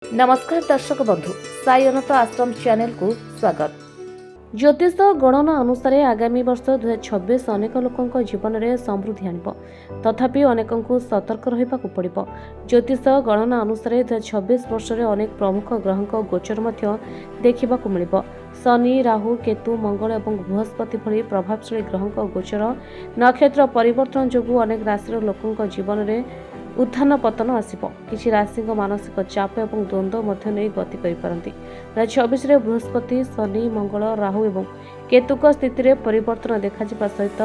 नमस्कार दर्शक बंधु साई अनंत आश्रम चैनल को स्वागत। ज्योतिष गणना अनुसार आगामी वर्ष 2026 अनेक लोकों जीवन में समृद्धि आनिब, तथापि अनेकों सतर्क रहिबाकु पड़िबो। ज्योतिष गणना अनुसार 2026 वर्ष में अनेक प्रमुख ग्रहों गोचर मध्य देखिबाकु मिलिबो। शनि, राहु, केतु, मंगल और बृहस्पति भली प्रभावशाली ग्रहों गोचर नक्षत्र परिवर्तन जोगु अनेक राशि लोकों जीवन में उत्थान पतन आसिब। किछि राशि मानसिक चाप और द्वंद्व मध्य नहीं गति करिपारंती। 2026 बृहस्पति, शनि, मंगल, राहु और केतुक स्थिति में परिवर्तन देखा सहित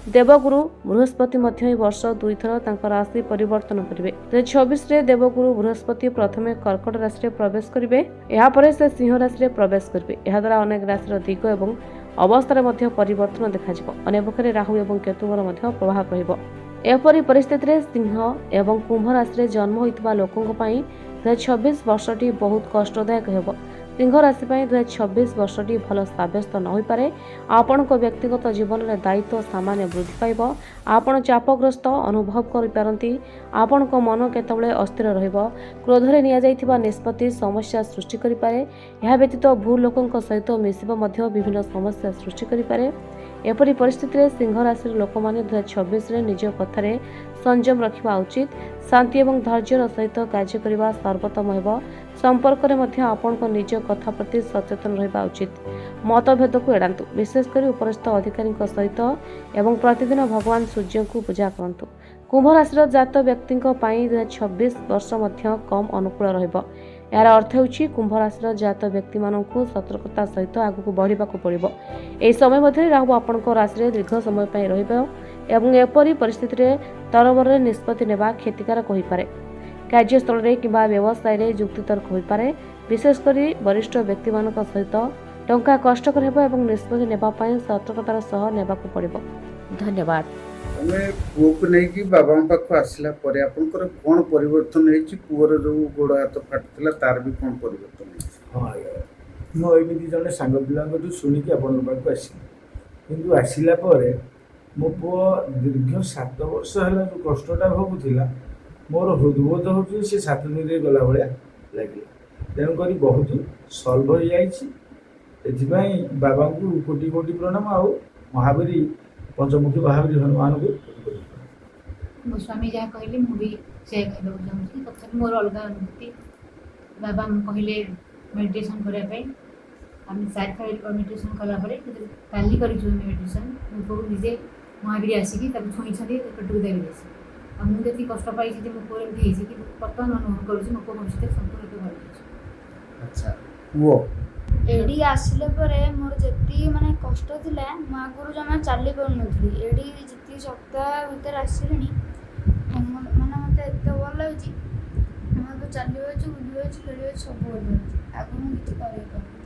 देवगुरु बृहस्पति मध्य वर्ष दुई थर तांकर राशि परिवर्तन करेंगे। 2026 देवगुरु बृहस्पति प्रथमे कर्कट राशि में प्रवेश करेंगे, यापर से सिंह राशि में प्रवेश करेंगे। यह द्वारा अनेक राशि दिग और अवस्था मध्य परिवर्तन देखा। अन्यपक्षे राहु और केतुवर मध्य प्रभाव रहिबो। एपरी परिस्थिति में सिंह एवं कुंभ राशि में जन्म होइतिबा लोकों 2026 वर्षटी बहुत कष्टदायक हेबो। सिंह राशि 2026 वर्षटी भल साब्यस्त न होइपारे। आपण व्यक्तिगत जीवन में दायित्व सामान्य वृद्धि पाइब। आपण चापग्रस्त अनुभव करिपारंती। आपण मन केतबेले अस्थिर रहिबो। क्रोधरे निया जाइतिबा निष्पत्ति समस्या सृष्टि करिपारे। यह व्यतीत भू लोकों सहित मिसिबा मध्य विभिन्न समस्या सृष्टि करिपारे। एपरी परिस्थिति में सिंह राशि लोक मैंने 2026 निज कथार संयम रखा उचित। शांति और धैर्यर सहित कार्य करने सर्वोत्तम होब। संपर्क में आपण निज कथा प्रति सचेतन रहा उचित। मतभेद को एड़ातु, विशेषकर उपरस्थ अधिकारी सहित एवं प्रतिदिन भगवान सूर्य को पूजा करंतु। कुंभ राशि जात व्यक्ति 2026 वर्ष कम अनुकूल रहिब। यार अर्थ होछि कुंभ राशि जात व्यक्ति मानकु सतर्कता सहित आगु बढ़िबा को पड़िबो। एही समय मध्ये राहु आपनक राशि रे दीर्घ समय पय रहिबो एवं एपरी परिस्थिति रे तरबरे निष्पत्ति नेबा क्षतिकारक होई पारे। कार्यस्थल रे किबा व्यवसाय रे युक्तितर्क होई पारे। विशेष करी वरिष्ठ व्यक्ति मानक सहित टंका कष्टकर हेबो एवं निष्पत्ति नेबा पय सतर्कतार सह नेबा को पड़िबो। धन्यवाद। हमें पुओ को नहीं कि बाबा पाख आसला परे आपनकर कोन परिवर्तन हेछि? पुओर जो गोड़ हाथ फाटुला तार भी कोन परिवर्तन हेछि? हाँ आज्ञा मो एमती जड़े सांग पिला शुणिकी आपण पाक आसली, किंतु आसला मो पुओ दीर्घ 7 वर्ष है जो कष्टा भोगुला मोर हृदबोध हो 7 दिन गला भाया लगे। तेणुक बहुत सल्व हो जाए। बाबा को कोटि कोटि प्रणाम। आ महावीरी पंचमुखी महावीर हनुमान को मो स्वामी जहाँ कहले मुझे से कहूँ चाहूँगी। तथा मोर अलग अनुभूति बाबा कहले मेडिटेशन करने आम 4 खाली मेडिटेशन कलापर काली कर मेडिटेशन मो निजे महावीर आसिकी छुई पेटू देवी आस मुझे कष्ट पाई मो पुओ एमती कि बर्तमान अनुभव करुँच मो पुओ भविष्य संपूर्ण भल। अच्छा पुओ एडी आसिले परे मोर जति माने कष्ट थिला मो आगुरु जमा चली पारुनथली। एडी जति सप्ताह भीतर आसिलिनी माने मते एते भल लागुची। मो तो चली होछ, बुली होछ, खेली होछ, सब भल लागुची। आगु मु किछि करै पारुनी।